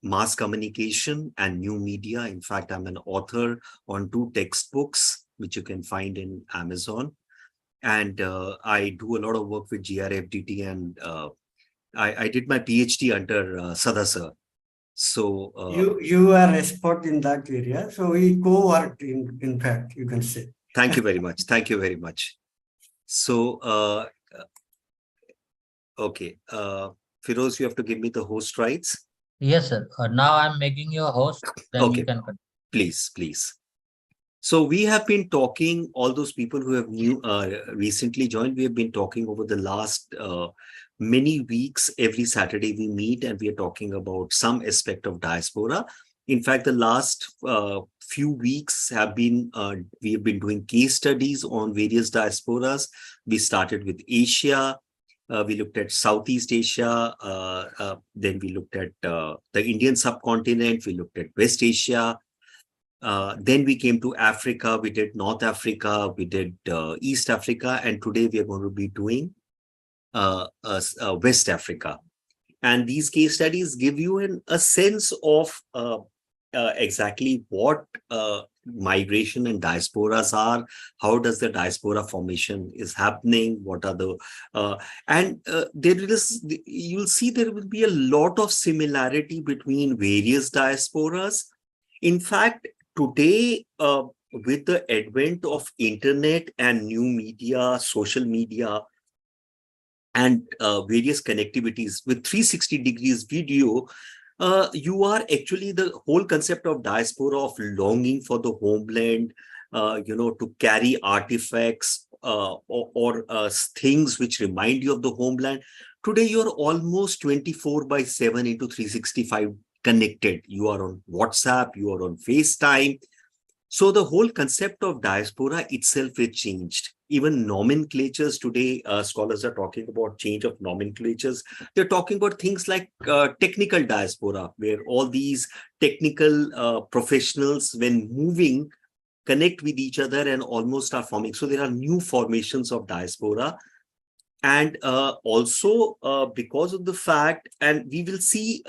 mass communication and new media. In fact, I'm an author on 2 textbooks, which you can find in Amazon. And I do a lot of work with GRFDT, and I did my PhD under Sada sir. So you are a expert in that area. So we co-worked in fact, you can say. thank you very much. Thank you very much. So, okay. Firoz, you have to give me the host rights. Yes, sir. Now I'm making you a host. Then you Okay, can continue. please, please. So we have been talking, all those people who have recently joined, we have been talking over the last many weeks. Every Saturday we meet and we are talking about some aspect of diaspora. In fact, the last few weeks have been, we have been doing case studies on various diasporas. We started with Asia. We looked at Southeast Asia. Then we looked at the Indian subcontinent. We looked at West Asia. Then we came to Africa, we did North Africa, we did East Africa, and today we are going to be doing West Africa. And these case studies give you a sense of exactly what migration and diasporas are, how does the diaspora formation is happening, what are the, you'll see there will be a lot of similarity between various diasporas. In fact, today, with the advent of internet and new media, social media, and various connectivities with 360 degrees video, you are actually the whole concept of diaspora, of longing for the homeland, to carry artifacts or things which remind you of the homeland. Today, you're almost 24/7 into 365 connected. You are on WhatsApp, you are on FaceTime. So the whole concept of diaspora itself is changed. Even nomenclatures today, scholars are talking about change of nomenclatures. They're talking about things like technical diaspora, where all these technical professionals, when moving, connect with each other and almost are forming. So there are new formations of diaspora. And also because of the fact, and we will see,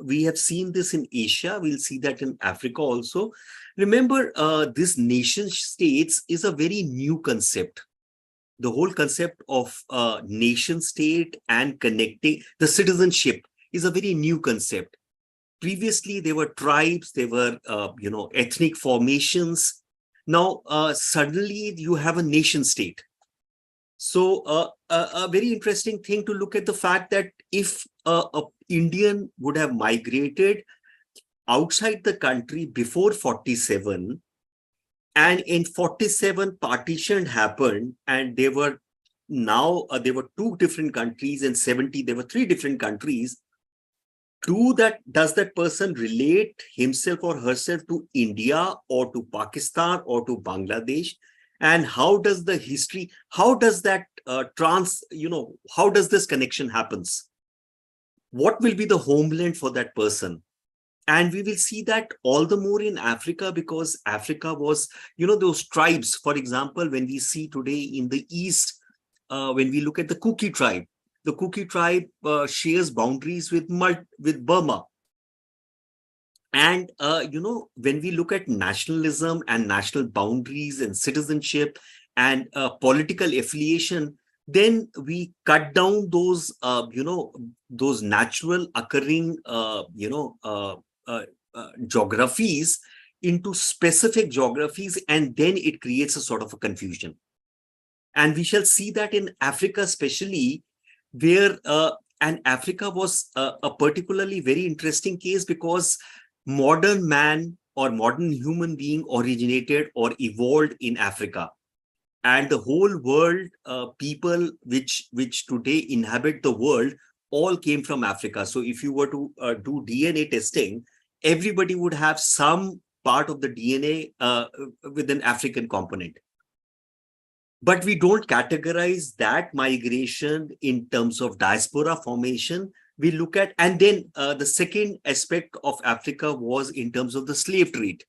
we have seen this in Asia, we'll see that in Africa also. Remember, this nation states is a very new concept. The whole concept of nation state and connecting the citizenship is a very new concept. Previously, there were tribes, there were, ethnic formations. Now, suddenly you have a nation state. So a very interesting thing to look at the fact that if a Indian would have migrated outside the country before 47, and in 47 partition happened, and there were there were 2 different countries, and 70 there were 3 different countries. Does that person relate himself or herself to India or to Pakistan or to Bangladesh? And how does the history, how does that how does this connection happens? What will be the homeland for that person? And we will see that all the more in Africa, because Africa was, those tribes. For example, when we see today in the East, when we look at the Kuki tribe, the Kuki tribe shares boundaries with Burma. And, when we look at nationalism and national boundaries and citizenship and political affiliation, then we cut down those, those natural occurring, geographies into specific geographies, and then it creates a sort of a confusion. And we shall see that in Africa, especially, where, and Africa was a particularly very interesting case, because modern man or modern human being originated or evolved in Africa. And the whole world, people which today inhabit the world, all came from Africa. So if you were to do DNA testing, everybody would have some part of the DNA with an African component. But we don't categorize that migration in terms of diaspora formation. We look at, and then the second aspect of Africa was in terms of the slave trade.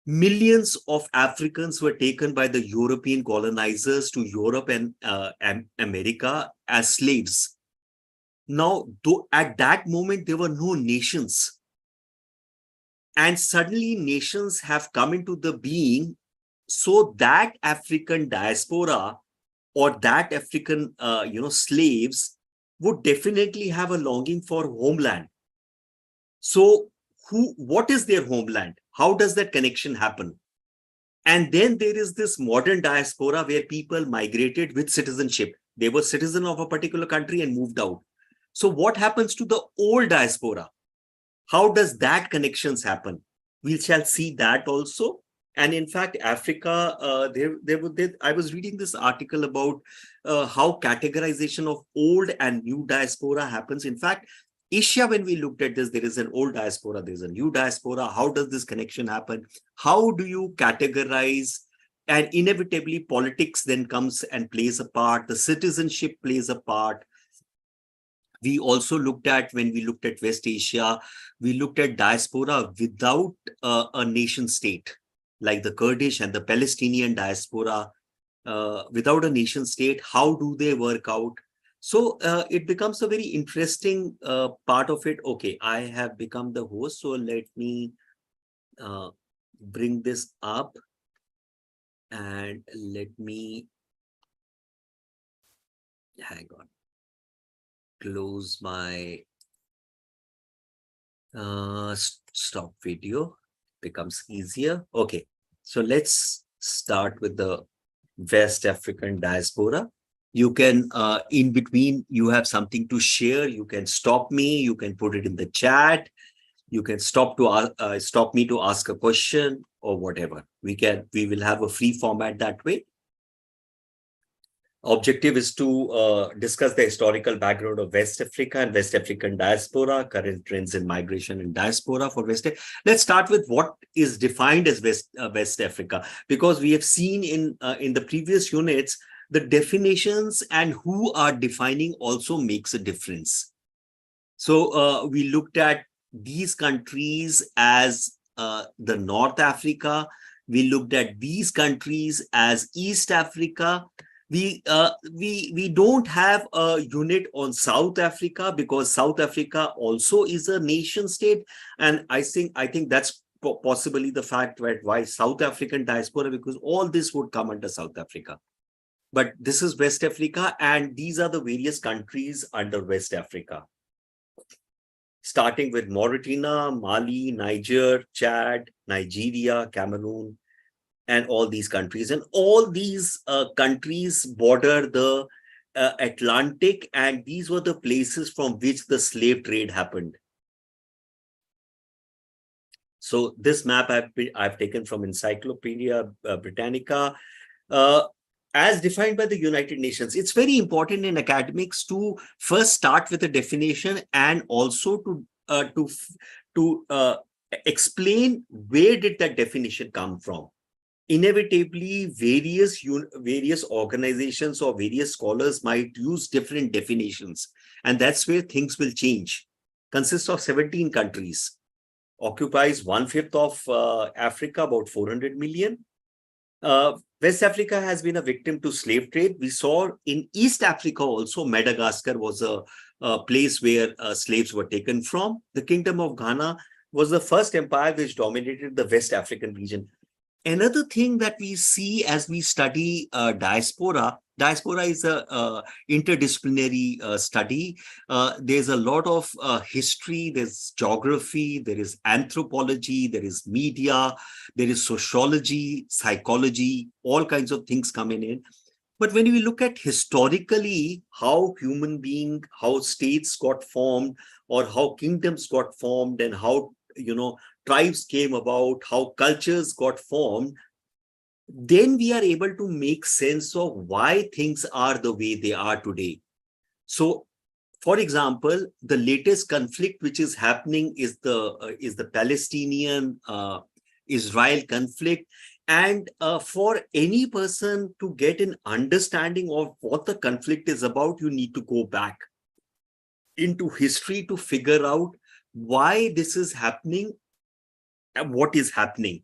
Millions of Africans were taken by the European colonizers to Europe and America as slaves. Now, though at that moment, there were no nations. and suddenly nations have come into the being, so that African diaspora or that African, slaves would definitely have a longing for homeland. So what is their homeland? How does that connection happen? And then there is this modern diaspora where people migrated with citizenship. They were citizen of a particular country and moved out. So what happens to the old diaspora? How does that connections happen? We shall see that also. And in fact, Africa, I was reading this article about how categorization of old and new diaspora happens. In fact, Asia, when we looked at this, there is an old diaspora, there's a new diaspora. How does this connection happen? How do you categorize? And inevitably, politics then comes and plays a part. The citizenship plays a part. We also looked at, when we looked at West Asia, we looked at diaspora without a nation state, like the Kurdish and the Palestinian diaspora, without a nation state. How do they work out? So it becomes a very interesting part of it. Okay, I have become the host, so let me bring this up and let me, hang on, close my stop video. Becomes easier. Okay, so let's start with the West African diaspora. You can, in between, you have something to share. You can stop me. You can put it in the chat. You can stop me to ask a question or whatever. We will have a free format that way. Objective is to discuss the historical background of West Africa and West African diaspora, current trends in migration and diaspora for West Africa. Let's start with what is defined as West Africa, because we have seen in the previous units, the definitions and who are defining also makes a difference. So we looked at these countries as the North Africa. We looked at these countries as East Africa. We don't have a unit on South Africa, because South Africa also is a nation state, and I think that's possibly the fact that why South African diaspora, because all this would come under South Africa. But this is West Africa, and these are the various countries under West Africa, starting with Mauritania, Mali, Niger, Chad, Nigeria, Cameroon, and all these countries. And all these countries border the Atlantic, and these were the places from which the slave trade happened. So this map I've taken from Encyclopedia Britannica, as defined by the United Nations. It's very important in academics to first start with a definition, and also to explain where did that definition come from. Inevitably, various organizations or various scholars might use different definitions, and that's where things will change. Consists of 17 countries, occupies 1/5 of Africa, about 400 million. West Africa has been a victim to slave trade. We saw in East Africa also, Madagascar was a place where slaves were taken from. The Kingdom of Ghana was the first empire which dominated the West African region. Another thing that we see as we study diaspora is a interdisciplinary study. There's a lot of history, there's geography, there is anthropology, there is media, there is sociology, psychology, all kinds of things coming in. But when we look at historically how how states got formed, or how kingdoms got formed, and how tribes came about, how cultures got formed, then we are able to make sense of why things are the way they are today. So, for example, the latest conflict which is happening is the Palestinian Israel conflict. And for any person to get an understanding of what the conflict is about, you need to go back into history to figure out why this is happening and what is happening.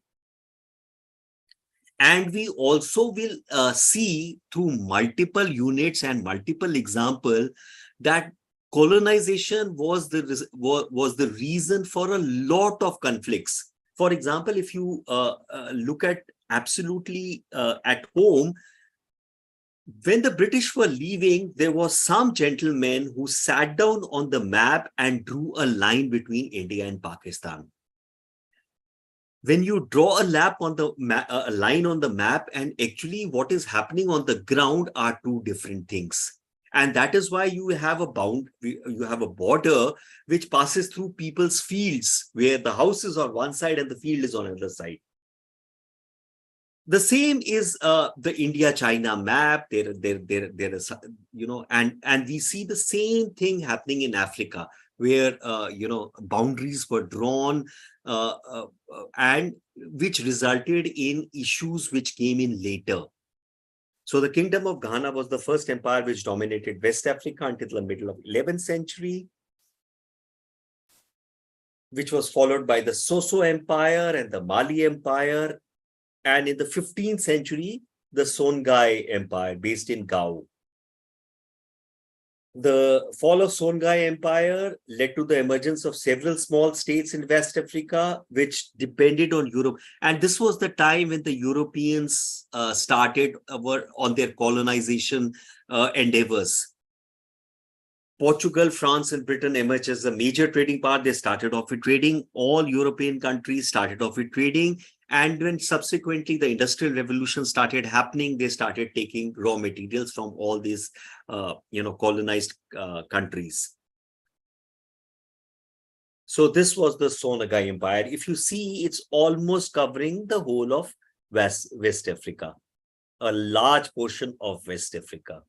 And we also will see through multiple units and multiple examples that colonization was the reason for a lot of conflicts. For example, if you look at absolutely at home, when the British were leaving, there was some gentleman who sat down on the map and drew a line between India and Pakistan. When you draw a a line on the map, and actually what is happening on the ground are two different things. And that is why you have a border which passes through people's fields, where the house is on one side and the field is on the other side. The same is the India-China map. There is, and we see the same thing happening in Africa, where boundaries were drawn, and which resulted in issues which came in later. So the Kingdom of Ghana was the first empire which dominated West Africa until the middle of 11th century, which was followed by the Soso Empire and the Mali Empire. And in the 15th century, the Songhai Empire based in Gao. The fall of Songhai Empire led to the emergence of several small states in West Africa, which depended on Europe. And this was the time when the Europeans were on their colonization endeavors. Portugal, France, and Britain emerged as a major trading power. They started off with trading. All European countries started off with trading. And when subsequently the Industrial Revolution started happening, they started taking raw materials from all these, colonized countries. So this was the Songhai Empire. If you see, it's almost covering the whole of West Africa, a large portion of West Africa.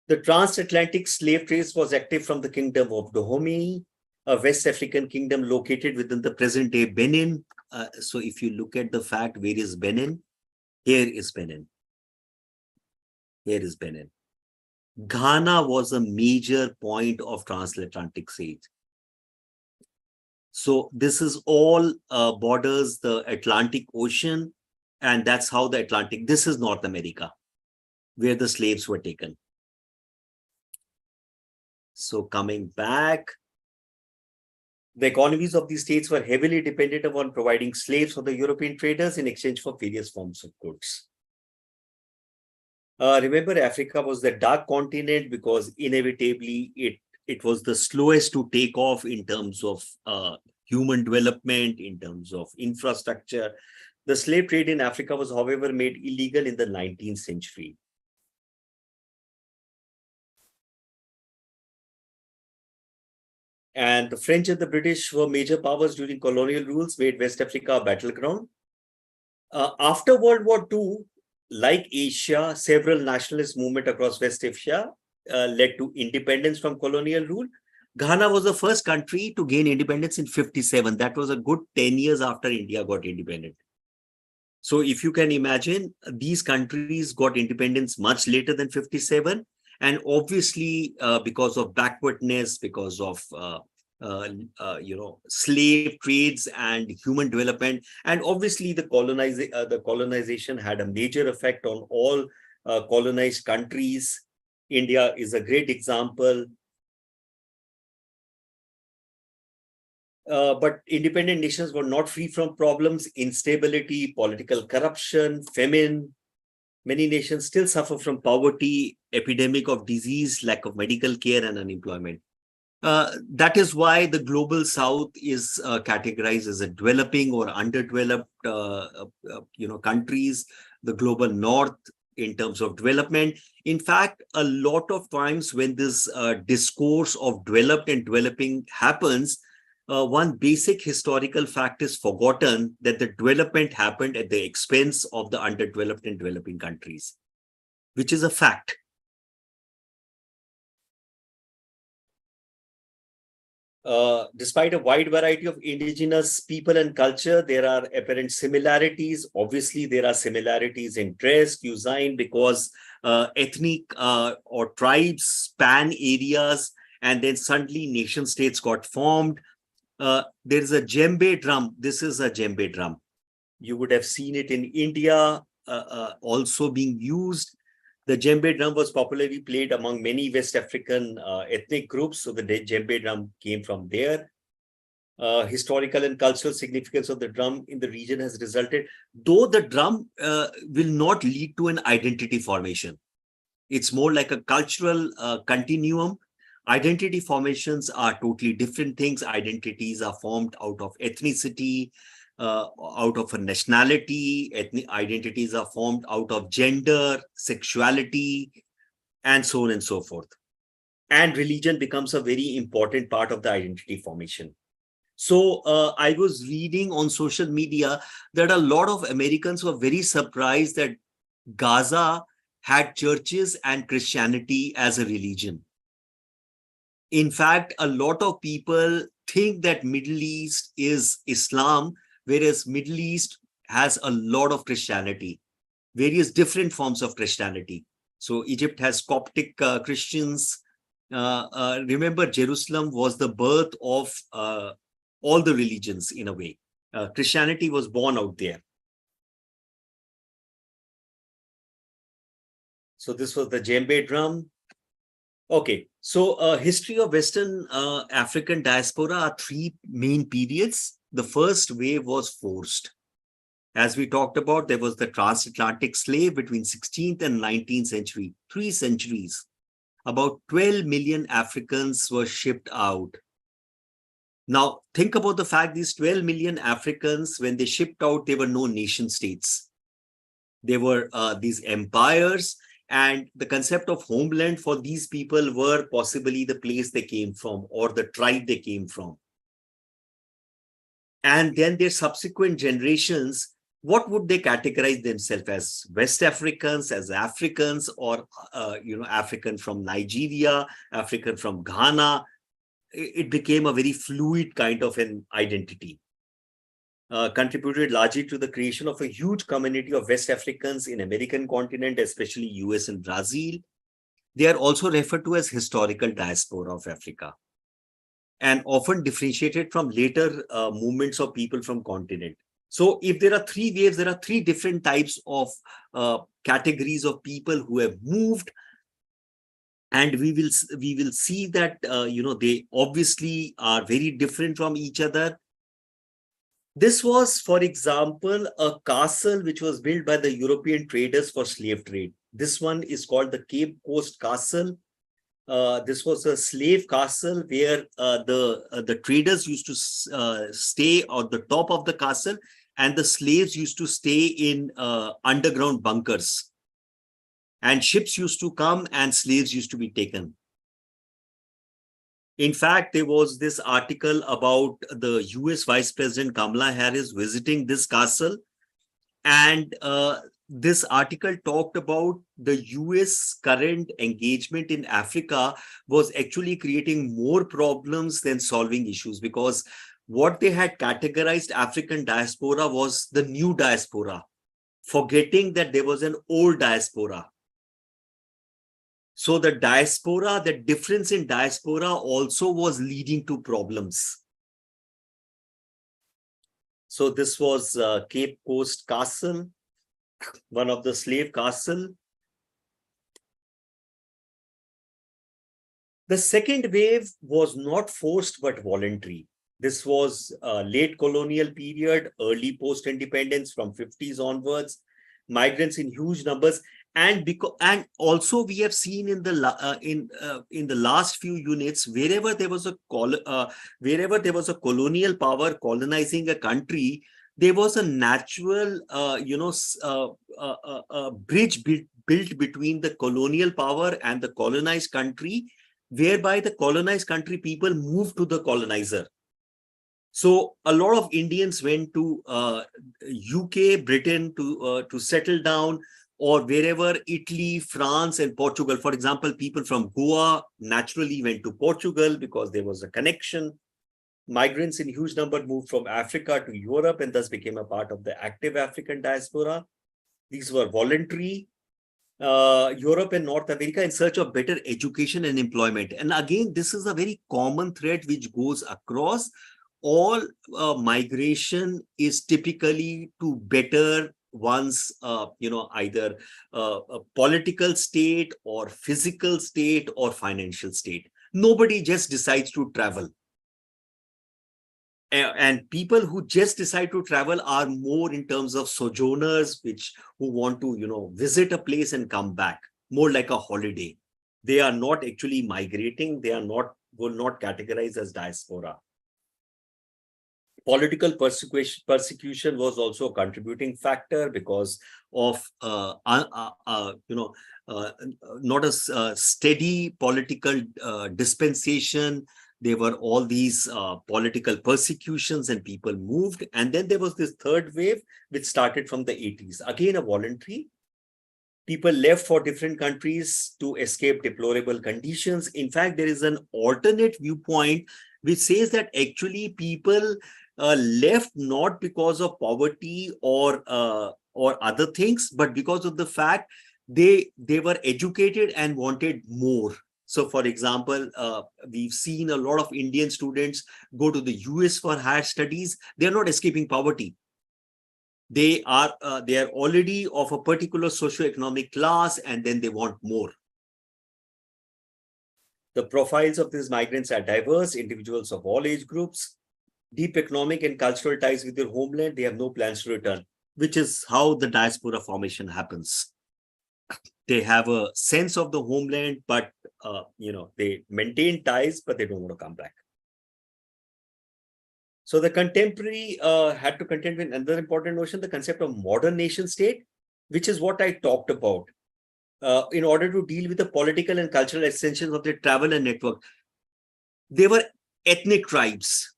The transatlantic slave trade was active from the Kingdom of Dahomey, a West African kingdom located within the present-day Benin. So if you look at the fact, where is Benin? Here is Benin. Here is Benin. Ghana was a major point of transatlantic trade. So this is all borders the Atlantic Ocean, and that's how the Atlantic, this is North America, where the slaves were taken. So coming back, the economies of these states were heavily dependent upon providing slaves for the European traders in exchange for various forms of goods. Remember, Africa was the dark continent because inevitably it was the slowest to take off in terms of human development, in terms of infrastructure. The slave trade in Africa was, however, made illegal in the 19th century. And the French and the British were major powers during colonial rules, made West Africa a battleground. After World War II, like Asia, several nationalist movements across West Asia led to independence from colonial rule. Ghana was the first country to gain independence in 57. That was a good 10 years after India got independent. So if you can imagine, these countries got independence much later than 57. And obviously, because of backwardness, because of slave trades and human development, and obviously the colonization had a major effect on all colonized countries. India is a great example. But independent nations were not free from problems, instability, political corruption, famine. Many nations still suffer from poverty, epidemic of disease, lack of medical care, and unemployment. That is why the global south is categorized as a developing or underdeveloped countries, the global north in terms of development. In fact, a lot of times when this discourse of developed and developing happens, one basic historical fact is forgotten, that the development happened at the expense of the underdeveloped and developing countries, which is a fact. Despite a wide variety of indigenous people and culture, there are apparent similarities. Obviously, there are similarities in dress, cuisine, because ethnic or tribes span areas, and then suddenly nation states got formed. There is a djembe drum. This is a djembe drum. You would have seen it in India also being used. The djembe drum was popularly played among many West African ethnic groups. So the djembe drum came from there. Historical and cultural significance of the drum in the region has resulted, though the drum will not lead to an identity formation. It's more like a cultural continuum. Identity formations are totally different things. Identities are formed out of ethnicity, out of a nationality. Identities are formed out of gender, sexuality, and so on and so forth. And religion becomes a very important part of the identity formation. So I was reading on social media that a lot of Americans were very surprised that Gaza had churches and Christianity as a religion. In fact, a lot of people think that Middle East is Islam, whereas Middle East has a lot of Christianity, various different forms of Christianity. So Egypt has Coptic Christians. Remember, Jerusalem was the birth of all the religions in a way. Christianity was born out there. So this was the djembe drum. Okay, so history of Western African diaspora are three main periods. The first wave was forced. As we talked about, there was the transatlantic slave between 16th and 19th century, 3 centuries. About 12 million Africans were shipped out. Now, think about the fact these 12 million Africans, when they shipped out, they were no nation states. They were these empires, and the concept of homeland for these people were possibly the place they came from or the tribe they came from. And then their subsequent generations, what would they categorize themselves as? West Africans, as Africans, or African from Nigeria, African from Ghana? It became a very fluid kind of an identity. Contributed largely to the creation of a huge community of West Africans in American continent, especially US and Brazil. They are also referred to as historical diaspora of Africa and often differentiated from later movements of people from continent. So if there are three waves, there are three different types of categories of people who have moved. And we will see that they obviously are very different from each other. This was, for example, a castle which was built by the European traders for slave trade. This one is called the Cape Coast Castle. This was a slave castle where the traders used to stay on the top of the castle, and the slaves used to stay in underground bunkers. And ships used to come and slaves used to be taken. In fact, there was this article about the US Vice President Kamala Harris visiting this castle. And this article talked about the US current engagement in Africa was actually creating more problems than solving issues, because what they had categorized African diaspora was the new diaspora, forgetting that there was an old diaspora. So the diaspora, the difference in diaspora also was leading to problems. So this was Cape Coast Castle, one of the slave castle. The second wave was not forced but voluntary. This was late colonial period, early post-independence from 50s onwards, migrants in huge numbers. And also we have seen in the last few units, wherever there was a colonial power colonizing a country, there was a natural bridge built between the colonial power and the colonized country, whereby the colonized country people moved to the colonizer. So a lot of Indians went to UK, Britain to settle down, or wherever, Italy, France, and Portugal. For example, people from Goa naturally went to Portugal because there was a connection. Migrants in huge number moved from Africa to Europe and thus became a part of the active African diaspora. These were voluntary. Europe and North America in search of better education and employment. And again, this is a very common thread which goes across. All migration is typically to better one's, either a political state or physical state or financial state. Nobody just decides to travel. And people who just decide to travel are more in terms of sojourners, who want to, visit a place and come back, more like a holiday. They are not actually migrating. They will not categorize as diaspora. Political persecution was also a contributing factor because of not a steady political dispensation. There were all these political persecutions and people moved. And then there was this third wave, which started from the 80s. Again, a voluntary. People left for different countries to escape deplorable conditions. In fact, there is an alternate viewpoint which says that actually people left not because of poverty or other things, but because of the fact they were educated and wanted more. So, for example, we've seen a lot of Indian students go to the US for higher studies. They're not escaping poverty. They are already of a particular socioeconomic class, and then they want more. The profiles of these migrants are diverse, individuals of all age groups, deep economic and cultural ties with their homeland. They have no plans to return, which is how the diaspora formation happens. They have a sense of the homeland, but they maintain ties, but they don't want to come back. So the contemporary had to contend with another important notion, the concept of modern nation state, which is what I talked about. In order to deal with the political and cultural extensions of their travel and network, they were ethnic tribes.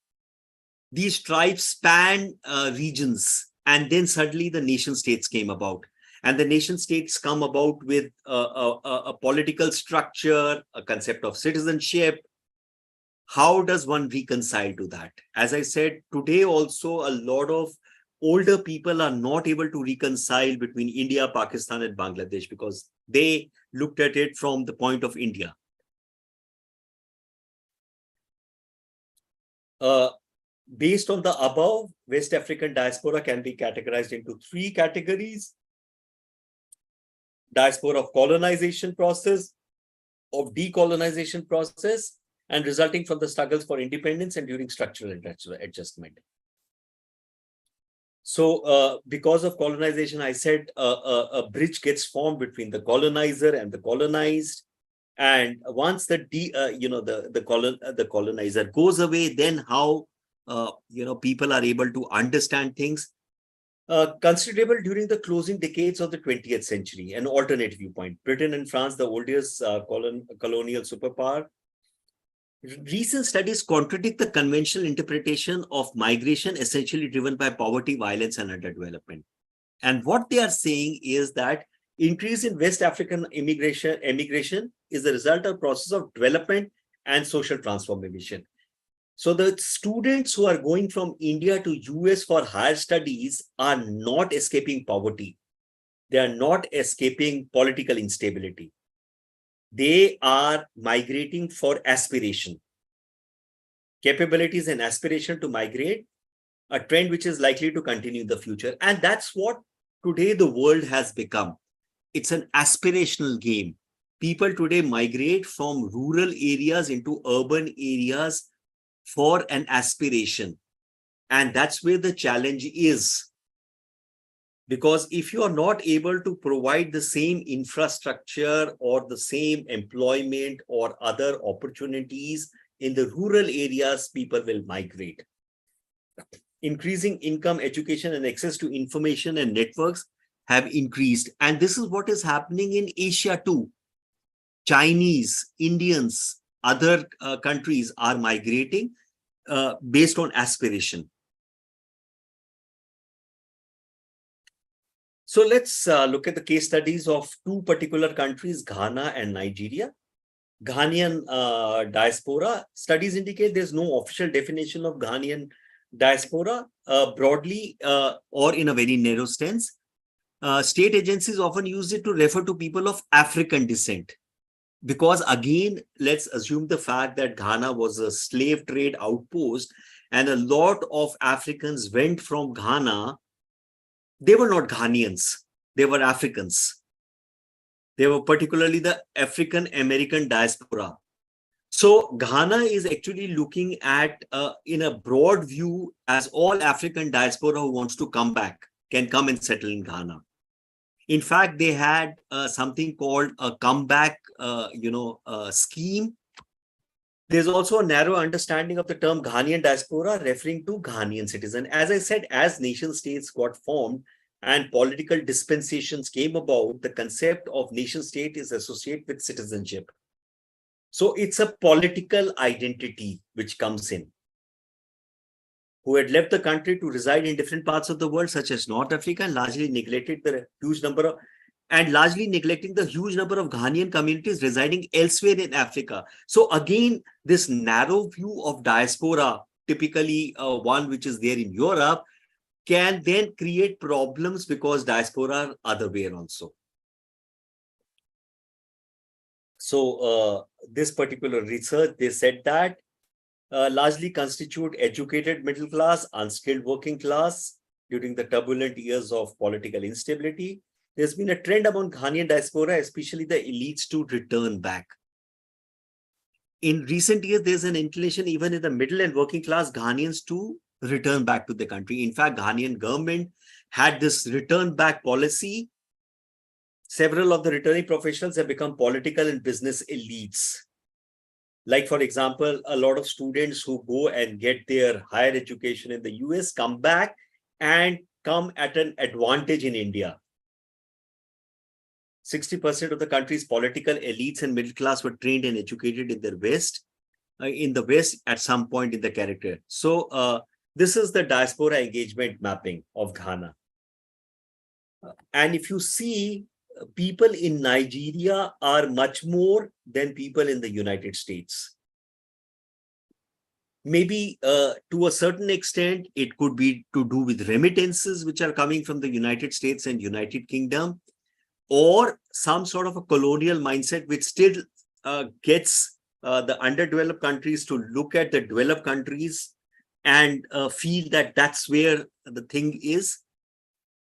These tribes span regions, and then suddenly the nation states came about. And the nation states come about with a political structure, a concept of citizenship. How does one reconcile to that? As I said, today also a lot of older people are not able to reconcile between India, Pakistan, and Bangladesh because they looked at it from the point of India. Based on the above, West African diaspora can be categorized into three categories. Diaspora of colonization process, of decolonization process, and resulting from the struggles for independence and during structural adjustment. So because of colonization, I said a bridge gets formed between the colonizer and the colonized. And once the colonizer goes away, then how people are able to understand things. Considerable during the closing decades of the 20th century, an alternate viewpoint. Britain and France, the oldest colonial superpower. Recent studies contradict the conventional interpretation of migration, essentially driven by poverty, violence, and underdevelopment. And what they are saying is that increase in West African immigration is the result of process of development and social transformation. So the students who are going from India to US for higher studies are not escaping poverty. They are not escaping political instability. They are migrating for aspiration, capabilities and aspiration to migrate, a trend which is likely to continue in the future. And that's what today the world has become. It's an aspirational game. People today migrate from rural areas into urban areas for an aspiration. And that's where the challenge is. Because if you are not able to provide the same infrastructure or the same employment or other opportunities in the rural areas, people will migrate. Increasing income, education, and access to information and networks have increased. And this is what is happening in Asia too. Chinese, Indians, other countries are migrating based on aspiration. So let's look at the case studies of two particular countries, Ghana and Nigeria. Ghanaian diaspora studies indicate there's no official definition of Ghanaian diaspora broadly or in a very narrow sense. State agencies often use it to refer to people of African descent. Because again, let's assume the fact that Ghana was a slave trade outpost and a lot of Africans went from Ghana they were not Ghanaians, they were Africans. They were particularly the African American diaspora. So Ghana is actually looking at, in a broad view, as all African diaspora who wants to come back can come and settle in Ghana. In fact, they had something called a comeback, scheme. There's also a narrow understanding of the term Ghanaian diaspora referring to Ghanaian citizen. As I said, as nation states got formed and political dispensations came about, the concept of nation state is associated with citizenship. So it's a political identity which comes in. Who had left the country to reside in different parts of the world, such as North Africa, and largely neglecting the huge number of Ghanaian communities residing elsewhere in Africa. So again, this narrow view of diaspora, typically one which is there in Europe, can then create problems because diaspora are other way also. So this particular research, they said that largely constitute educated middle class, unskilled working class during the turbulent years of political instability. There's been a trend among Ghanaian diaspora, especially the elites, to return back. In recent years, there's an inclination even in the middle and working class Ghanaians to return back to the country. In fact, Ghanaian government had this return back policy. Several of the returning professionals have become political and business elites. Like, for example, a lot of students who go and get their higher education in the US come back and come at an advantage in India. 60% of the country's political elites and middle class were trained and educated in the West at some point in the character. So this is the diaspora engagement mapping of Ghana. And if you see, people in Nigeria are much more than people in the United States. Maybe to a certain extent, it could be to do with remittances which are coming from the United States and United Kingdom, or some sort of a colonial mindset which still gets the underdeveloped countries to look at the developed countries and feel that that's where the thing is.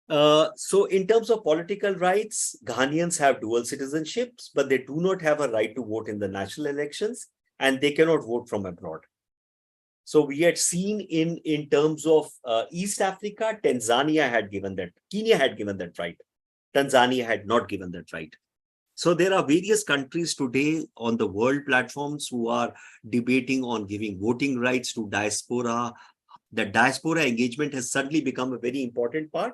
So in terms of political rights, Ghanaians have dual citizenships, but they do not have a right to vote in the national elections, and they cannot vote from abroad. So we had seen in terms of East Africa, Tanzania had given that, Kenya had given that right. Tanzania had not given that right. So there are various countries today on the world platforms who are debating on giving voting rights to diaspora. The diaspora engagement has suddenly become a very important part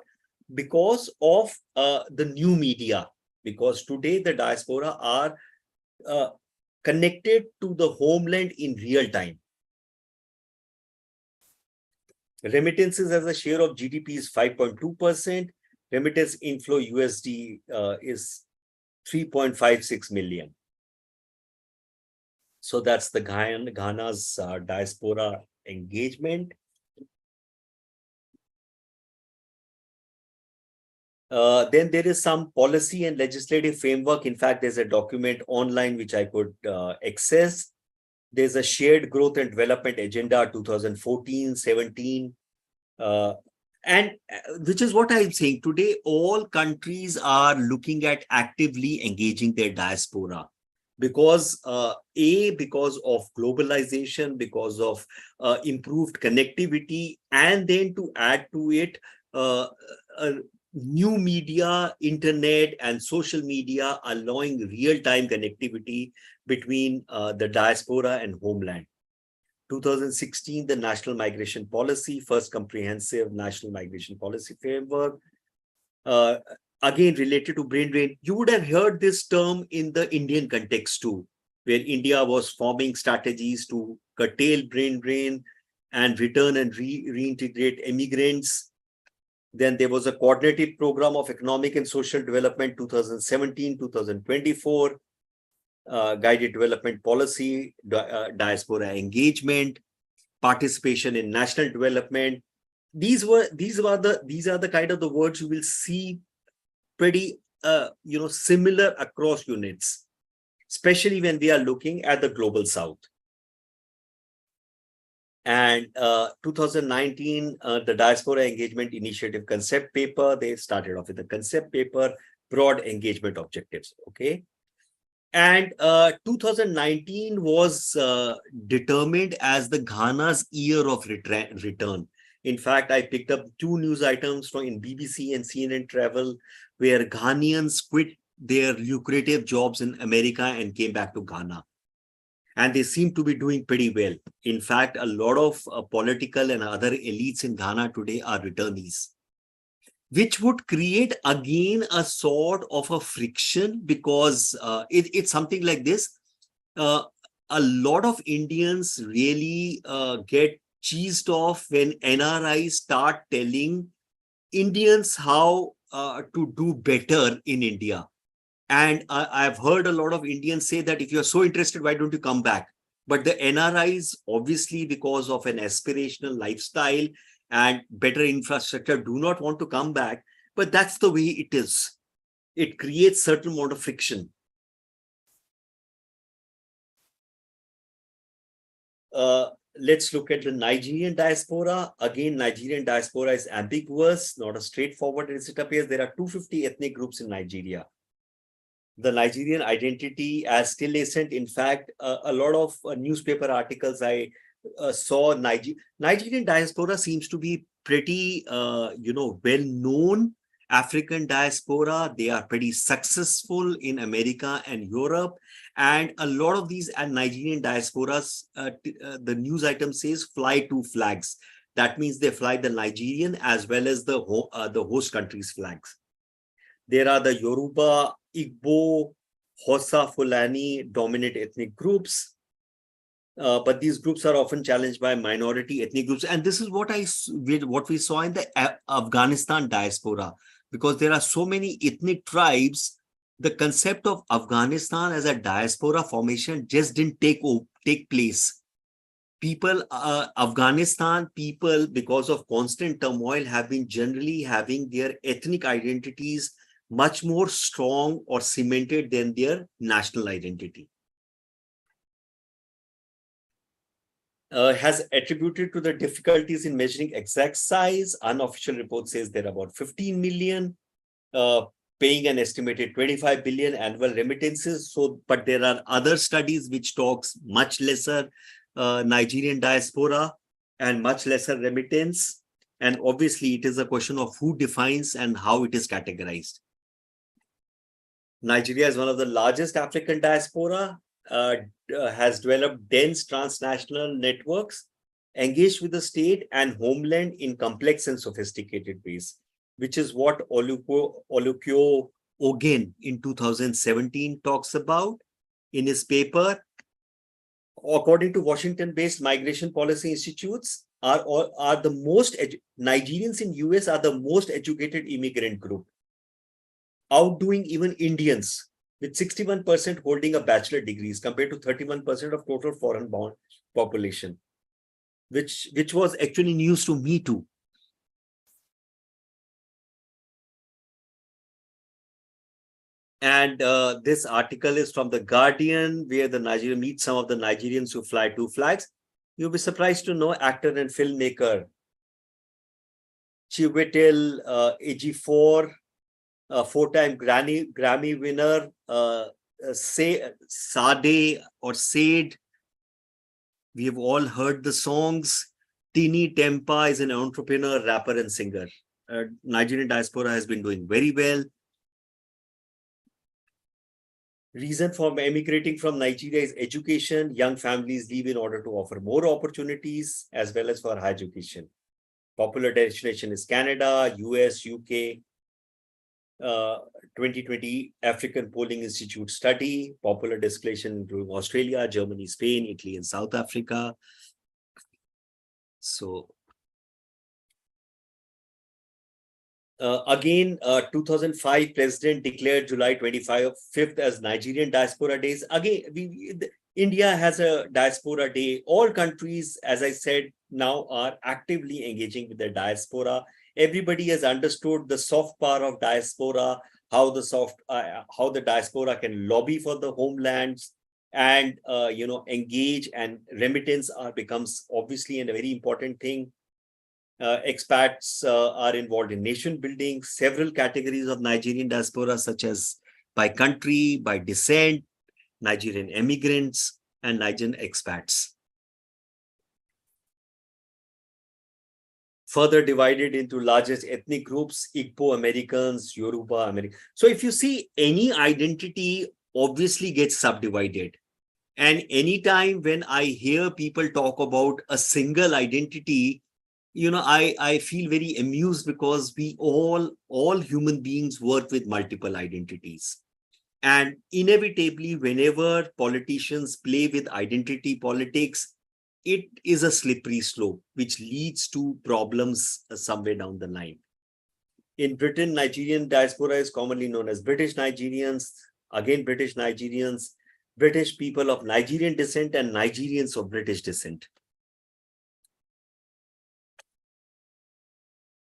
because of the new media, because today the diaspora are connected to the homeland in real time. Remittances as a share of GDP is 5.2%. Remittance inflow USD is 3.56 million. So that's the Ghana's diaspora engagement. Then there is some policy and legislative framework. In fact, there's a document online which I could access. There's a shared growth and development agenda 2014-17. And which is what I'm saying today, all countries are looking at actively engaging their diaspora because because of globalization, because of improved connectivity, and then to add to it new media, internet, and social media allowing real-time connectivity between the diaspora and homeland. 2016, the National Migration Policy, first comprehensive national migration policy framework, again related to brain drain. You would have heard this term in the Indian context too, where India was forming strategies to curtail brain drain and return and reintegrate immigrants. Then there was a coordinated program of economic and social development 2017-2024. Guided development policy, diaspora engagement, participation in national development. These are the kind of the words you will see pretty similar across units, especially when we are looking at the global south. And 2019, the Diaspora Engagement Initiative concept paper, they started off with a concept paper, broad engagement objectives, okay? And 2019 was determined as the Ghana's year of return. In fact, I picked up 2 news items from in BBC and CNN Travel, where Ghanaians quit their lucrative jobs in America and came back to Ghana. And they seem to be doing pretty well. In fact, a lot of political and other elites in Ghana today are returnees, which would create again a sort of a friction, because it's something like this. A lot of Indians really get cheesed off when NRIs start telling Indians how to do better in India. And I've heard a lot of Indians say that if you're so interested, why don't you come back? But the NRIs, obviously, because of an aspirational lifestyle and better infrastructure, do not want to come back. But that's the way it is. It creates certain amount of friction. Let's look at the Nigerian diaspora. Again, Nigerian diaspora is ambiguous, not as straightforward as it appears. There are 250 ethnic groups in Nigeria. The Nigerian identity as still nascent. In fact, a lot of newspaper articles I saw, Nigerian diaspora seems to be pretty, well-known African diaspora. They are pretty successful in America and Europe. And a lot of these Nigerian diasporas, the news item says fly 2 flags. That means they fly the Nigerian as well as the host country's flags. There are the Yoruba, Igbo, Hosa, Fulani dominant ethnic groups. But these groups are often challenged by minority ethnic groups. And this is what we saw in the Afghanistan diaspora, because there are so many ethnic tribes. The concept of Afghanistan as a diaspora formation just didn't take place. Afghanistan people, because of constant turmoil, have been generally having their ethnic identities much more strong or cemented than their national identity. Has attributed to the difficulties in measuring exact size. Unofficial report says there are about 15 million, paying an estimated 25 billion annual remittances. So, but there are other studies which talks much lesser Nigerian diaspora and much lesser remittance. And obviously, it is a question of who defines and how it is categorized. Nigeria is one of the largest African diaspora, has developed dense transnational networks, engaged with the state and homeland in complex and sophisticated ways, which is what Olukyo Ogen in 2017 talks about in his paper. According to Washington-based migration policy institutes, are the most Nigerians in US are the most educated immigrant group, outdoing even Indians, with 61% holding a bachelor degrees compared to 31% of total foreign-born population, which was actually news to me too. And this article is from The Guardian, where the Nigeria meets some of the Nigerians who fly 2 flags. You'll be surprised to know actor and filmmaker Chiwetel Ejiofor, 4-time Grammy winner, Sade or Sade. We have all heard the songs. Tini Tempa is an entrepreneur, rapper, and singer. Nigerian diaspora has been doing very well. Reason for emigrating from Nigeria is education. Young families leave in order to offer more opportunities as well as for higher education. Popular destination is Canada, US, UK. 2020 African Polling Institute study, popular destination including Australia, Germany, Spain, Italy, and South Africa. So again, 2005 president declared July 25th as Nigerian Diaspora Days. Again, India has a Diaspora Day. All countries, as I said, now are actively engaging with their diaspora. Everybody has understood the soft power of diaspora, how the diaspora can lobby for the homelands, and engage, and remittance becomes obviously a very important thing. Expats are involved in nation building. Several categories of Nigerian diaspora, such as by country, by descent, Nigerian immigrants, and Nigerian expats. Further divided into largest ethnic groups: Igbo Americans, Yoruba Americans. So if you see, any identity obviously gets subdivided. And anytime when I hear people talk about a single identity, I feel very amused, because we all human beings work with multiple identities. And inevitably, whenever politicians play with identity politics, it is a slippery slope which leads to problems somewhere down the line. In Britain, Nigerian diaspora is commonly known as British Nigerians, again British Nigerians, British people of Nigerian descent, and Nigerians of British descent.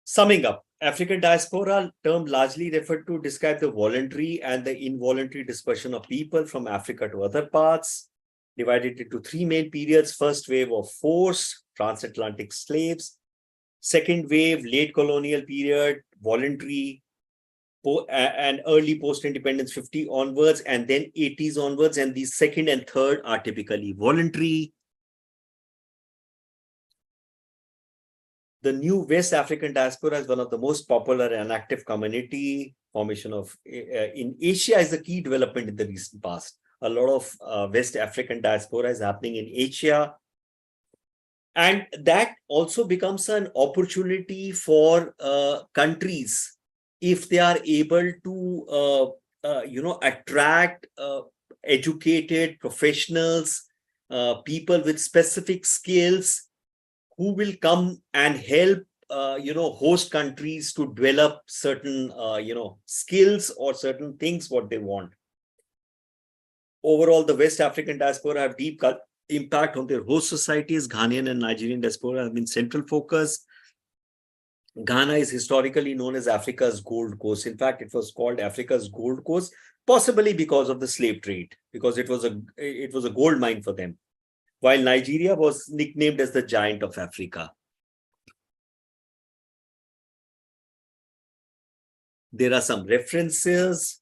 Summing up, African diaspora term largely referred to describe the voluntary and the involuntary dispersion of people from Africa to other parts, divided into three main periods. First wave of forced transatlantic slaves. Second wave, late colonial period, voluntary, and early post-independence 50 onwards, and then 80s onwards. And the second and third are typically voluntary. The new West African diaspora is one of the most popular and active community formation of in Asia is the key development in the recent past. A lot of West African diaspora is happening in Asia. And that also becomes an opportunity for countries, if they are able to, attract educated professionals, people with specific skills, who will come and help, host countries to develop certain, skills or certain things what they want. Overall, the West African diaspora have deep impact on their host societies. Ghanaian and Nigerian diaspora have been central focus. Ghana is historically known as Africa's Gold Coast. In fact, it was called Africa's Gold Coast, possibly because of the slave trade, because it was a gold mine for them, while Nigeria was nicknamed as the Giant of Africa. There are some references.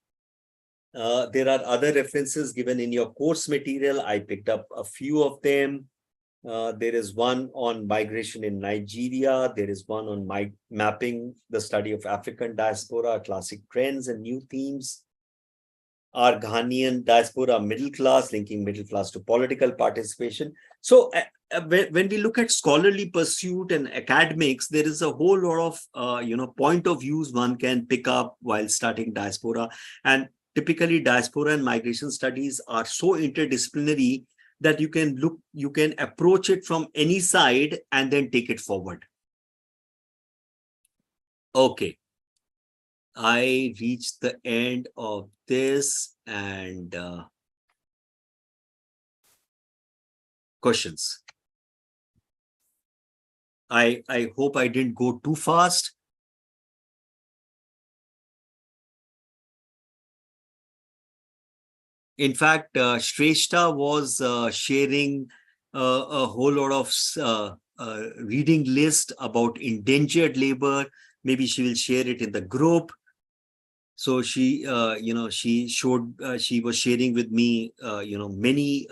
There are other references given in your course material. I picked up a few of them. There is one on migration in Nigeria. There is one on mapping the study of African diaspora, classic trends and new themes. Our Ghanaian diaspora middle class, linking middle class to political participation. So when we look at scholarly pursuit and academics, there is a whole lot of point of views one can pick up while studying diaspora. And typically diaspora and migration studies are so interdisciplinary that you can approach it from any side and then take it forward. Okay. I reached the end of this, and questions. I hope I didn't go too fast. In fact, Shrestha was sharing a whole lot of reading list about indentured labor. Maybe she will share it in the group. So she, she showed, she was sharing with me, many,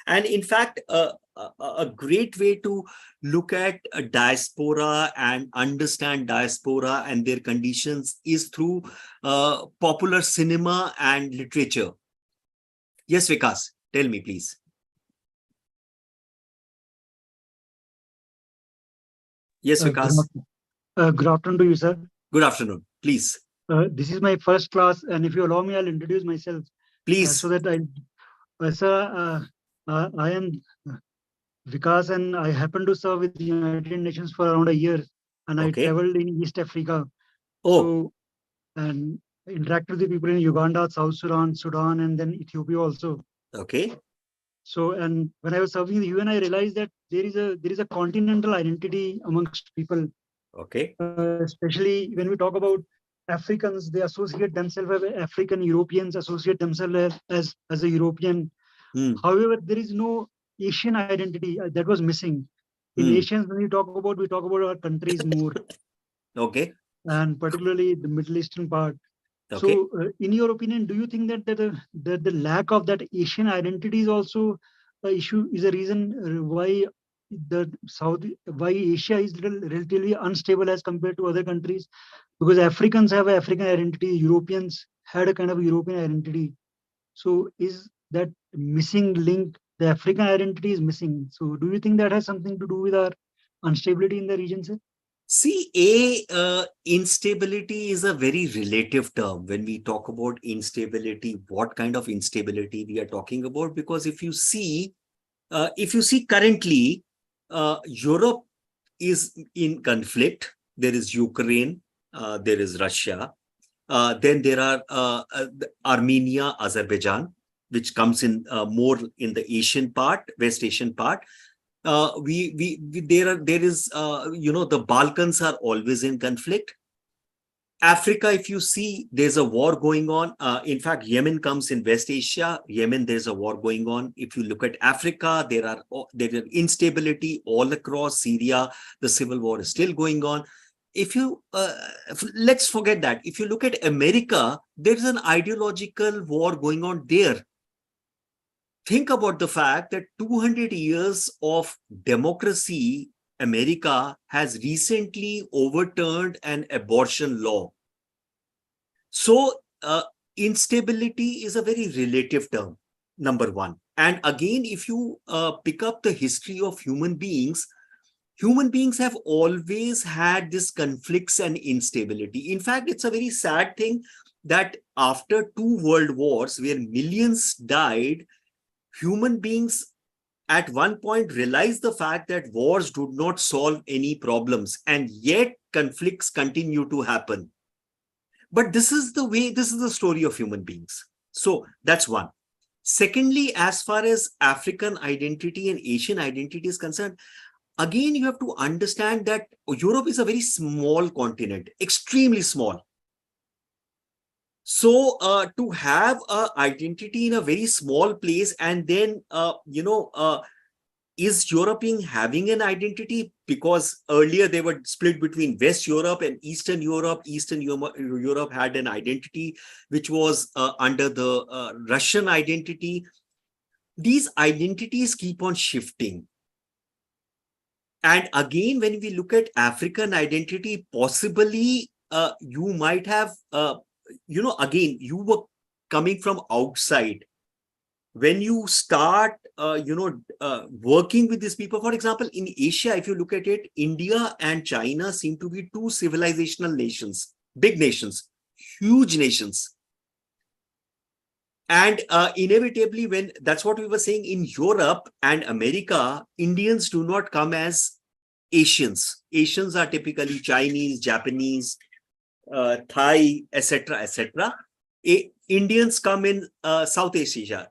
and in fact, a great way to look at a diaspora and understand diaspora and their conditions is through popular cinema and literature. Yes, Vikas, tell me, please. Yes, Vikas. Good afternoon to you, sir. Good afternoon. Please. This is my first class, and if you allow me, I'll introduce myself. Please. So that I am Vikas, and I happen to serve with the United Nations for around a year, and I traveled in East Africa. So, and interacted with the people in Uganda, South Sudan, and then Ethiopia also. Okay. So, and when I was serving the UN, I realized that there is a continental identity amongst people. Okay. Especially when we talk about Africans, they associate themselves as African. Europeans associate themselves as a European. However, there is no Asian identity that was missing. In Asians, when we talk about our countries more. Okay. And particularly the Middle Eastern part. Okay. So, in your opinion, do you think that the lack of that Asian identity is also a issue, is a reason why why Asia is relatively unstable as compared to other countries? Because Africans have an African identity, Europeans had a kind of European identity. So, is that missing link? The African identity is missing. So, do you think that has something to do with our instability in the region, sir? See, instability is a very relative term. When we talk about instability, what kind of instability we are talking about? Because if you see currently, Europe is in conflict. There is Ukraine, there is Russia. Then there are Armenia, Azerbaijan, which comes in more in the Asian part, West Asian part. There is the Balkans are always in conflict. Africa, if you see, there's a war going on. In fact, Yemen comes in West Asia. Yemen, there's a war going on. If you look at Africa, there is instability all across Syria. The civil war is still going on. Let's forget that. If you look at America, there's an ideological war going on there. Think about the fact that 200 years of democracy, America has recently overturned an abortion law. So instability is a very relative term, number one. And again, if you pick up the history of human beings have always had this conflicts and instability. In fact, it's a very sad thing that after 2 world wars where millions died, human beings at one point realized the fact that wars do not solve any problems, and yet conflicts continue to happen. But this is the story of human beings. So that's one. Secondly, as far as African identity and Asian identity is concerned, again, you have to understand that Europe is a very small continent, extremely small. So to have an identity in a very small place, and then, is Europe having an identity? Because earlier they were split between West Europe and Eastern Europe. Eastern Europe had an identity which was under the Russian identity. These identities keep on shifting. And again, when we look at African identity, possibly you might have, again, you were coming from outside. When you start, working with these people, for example, in Asia, if you look at it, India and China seem to be 2 civilizational nations, big nations, huge nations. And inevitably, that's what we were saying, in Europe and America, Indians do not come as Asians. Asians are typically Chinese, Japanese, Thai, etc., etc. Indians come in Southeast Asia.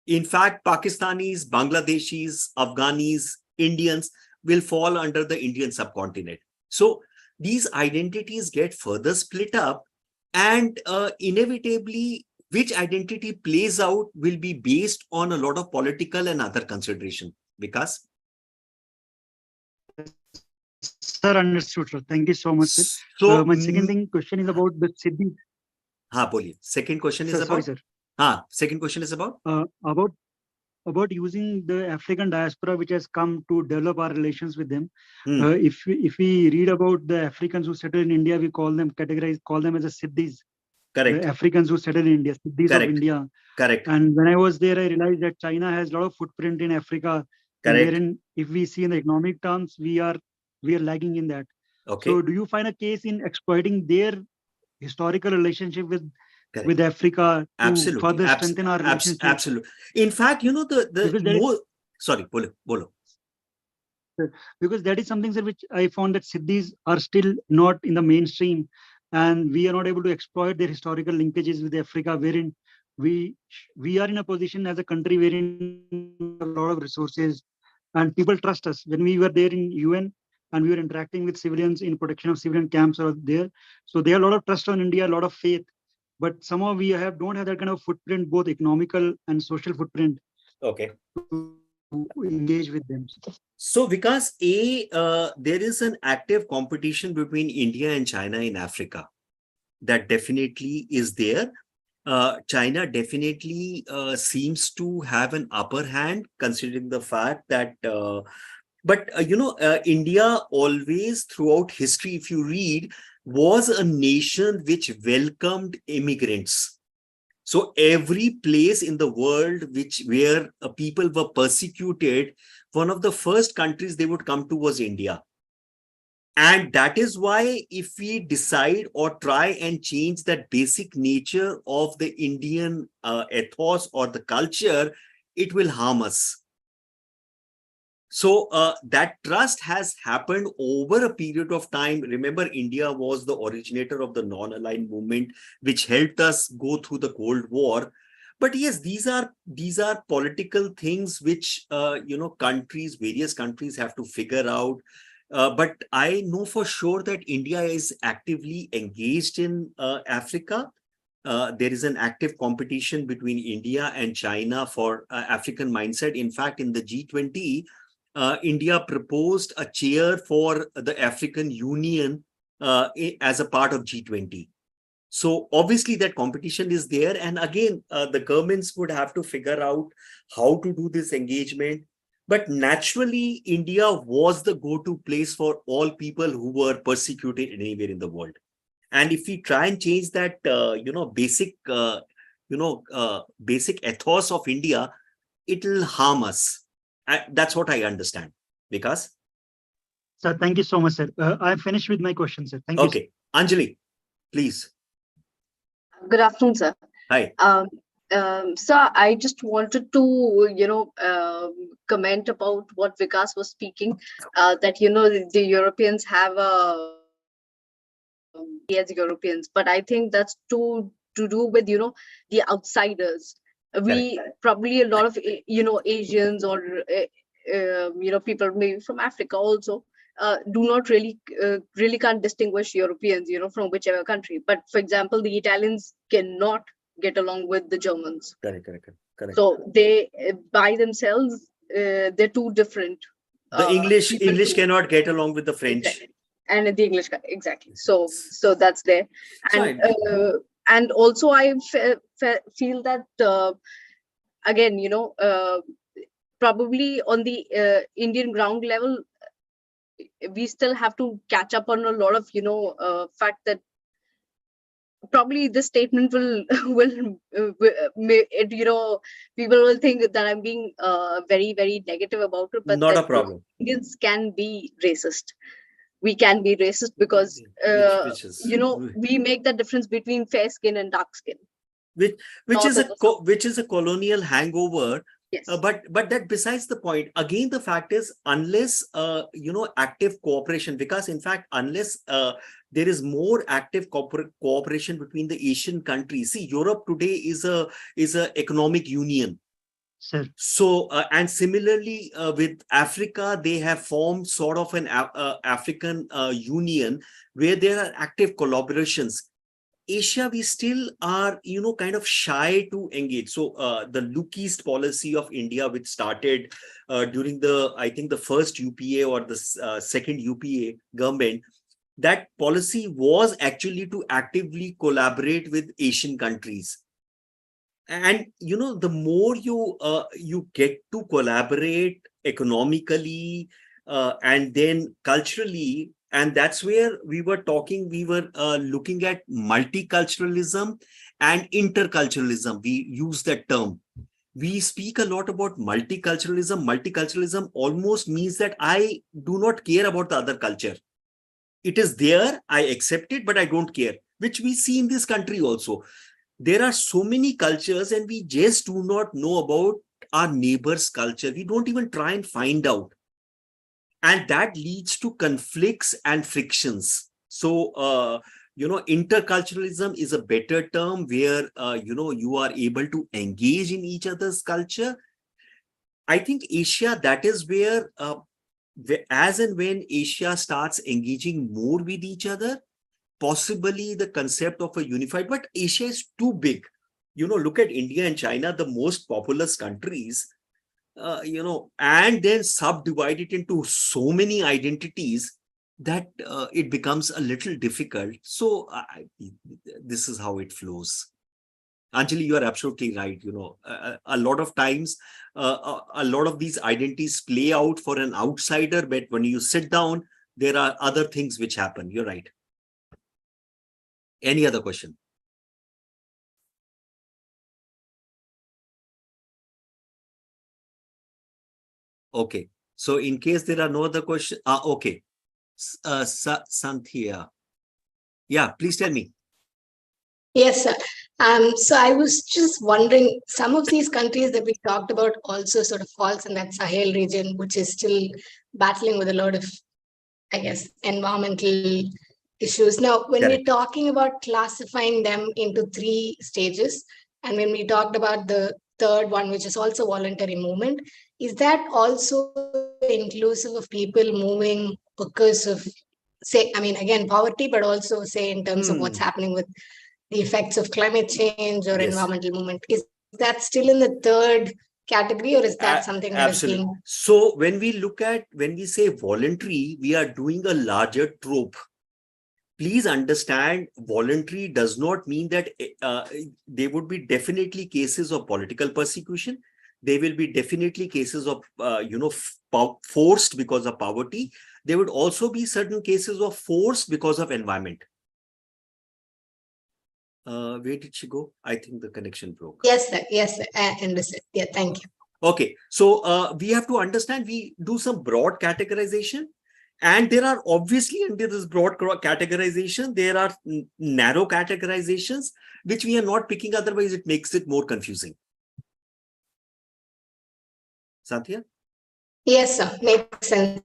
In fact, Pakistanis, Bangladeshis, Afghanis, Indians will fall under the Indian subcontinent. So these identities get further split up, and inevitably, which identity plays out will be based on a lot of political and other consideration. Vikas? Sir, understood, sir. Thank you so much, sir. So my second question is about the Siddhi. Second question is about? Sorry, sir. Second question is about? About using the African diaspora, which has come to develop our relations with them. If we read about the Africans who settled in India, we call them as a Siddhis. Correct. The Africans who settled in India, Siddhis of India. Correct. And when I was there, I realized that China has a lot of footprint in Africa. Correct. Wherein, if we see in the economic terms, we are lagging in that. Okay. So, do you find a case in exploiting their historical relationship with Africa to further strengthen our relationship? Absolutely. In fact, sorry, bolo. Because that is something, sir, which I found that Siddhis are still not in the mainstream, and we are not able to exploit their historical linkages with Africa, wherein we are in a position as a country wherein a lot of resources and people trust us. When we were there in UN and we were interacting with civilians in protection of civilian camps or there, so they have a lot of trust on India, a lot of faith. But somehow we don't have that kind of footprint, both economical and social footprint. Okay. to engage with them. So because there is an active competition between India and China in Africa. That definitely is there. China definitely seems to have an upper hand, considering the fact that, India always throughout history, if you read, was a nation which welcomed immigrants. So every place in the world where people were persecuted, one of the first countries they would come to was India. And that is why if we decide or try and change that basic nature of the Indian ethos or the culture, it will harm us. So that trust has happened over a period of time. Remember, India was the originator of the non-aligned movement, which helped us go through the Cold War. But yes, these are political things which various countries have to figure out. But I know for sure that India is actively engaged in Africa. There is an active competition between India and China for African mindset. In fact, in the G20, India proposed a chair for the African Union as a part of G20. So obviously that competition is there. And again, the governments would have to figure out how to do this engagement. But naturally, India was the go-to place for all people who were persecuted anywhere in the world. And if we try and change that, basic ethos of India, it will harm us. That's what I understand. Vikas? Sir, thank you so much, sir. I'm finished with my question, sir. Thank you. Okay. Anjali, please. Good afternoon, sir. Hi. Sir, I just wanted to, comment about what Vikas was speaking, that, the Europeans have as Europeans, but I think that's to do with, the outsiders. We probably a lot of, Asians or, people maybe from Africa also, do not really can't distinguish Europeans, from whichever country. But for example, the Italians cannot get along with the Germans. Correct. So they by themselves, they're too different. The English cannot get along with the French. Exactly. And the English, exactly. So that's there. And also I feel that again, probably on the Indian ground level, we still have to catch up on a lot of fact that probably this statement will people will think that I'm being very, very negative about it, but not a problem. Indians can be racist. We can be racist because we make the difference between fair skin and dark skin, which is a colonial hangover. Yes. But that besides the point. Again, the fact is, unless active cooperation, because in fact, unless there is more active cooperation between the Asian countries. See, Europe today is a economic union. Sir. So and similarly with Africa, they have formed sort of an African union where there are active collaborations. Asia, we still are, kind of shy to engage. So the look east policy of India, which started during I think the first UPA or the second UPA government, that policy was actually to actively collaborate with Asian countries. And, the more you get to collaborate economically and then culturally, and that's where we were looking at multiculturalism and interculturalism. We use that term. We speak a lot about multiculturalism. Multiculturalism almost means that I do not care about the other culture. It is there, I accept it, but I don't care, which we see in this country also. There are so many cultures and we just do not know about our neighbor's culture. We don't even try and find out. And that leads to conflicts and frictions. So, interculturalism is a better term where, you are able to engage in each other's culture. I think Asia, that is where, as and when Asia starts engaging more with each other, possibly the concept of a unified, but Asia is too big. Look at India and China, the most populous countries. and then subdivide it into so many identities that it becomes a little difficult. So this is how it flows. Anjali, you are absolutely right. A lot of times, a lot of these identities play out for an outsider, but when you sit down, there are other things which happen. You're right. Any other question? Okay. So in case there are no other questions, okay. Santhia. Yeah, please tell me. Yes, sir. So I was just wondering, some of these countries that we talked about also sort of falls in that Sahel region, which is still battling with a lot of, I guess, environmental issues. Now, when we're talking about classifying them into 3 stages, and when we talked about the third one, which is also voluntary movement, is that also inclusive of people moving because of, say, I mean, again, poverty, but also say in terms of what's happening with the effects of climate change or environmental movement? Is that still in the third category, or is that something that is being... So when we say voluntary, we are doing a larger trope. Please understand, voluntary does not mean that there would be definitely cases of political persecution. There will be definitely cases of, forced because of poverty. There would also be certain cases of force because of environment. Where did she go? I think the connection broke. Yes, sir. Yes, sir. I understand. Yeah, thank you. Okay, so we have to understand, we do some broad categorization, and there are obviously under this broad categorization, there are narrow categorizations, which we are not picking, otherwise it makes it more confusing. Satya? Yes, sir. Makes sense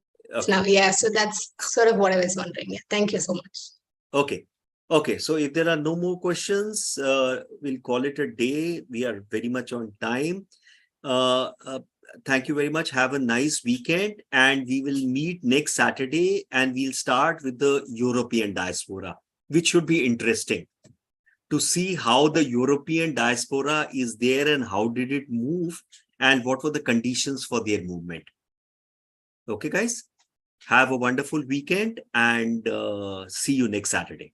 now. Yeah, so that's sort of what I was wondering. Yeah, thank you so much. Okay. Okay, so if there are no more questions, we'll call it a day. We are very much on time. Thank you very much. Have a nice weekend, and we will meet next Saturday, and we'll start with the European diaspora, which should be interesting to see how the European diaspora is there and how did it move and what were the conditions for their movement. Okay, guys, have a wonderful weekend, and see you next Saturday.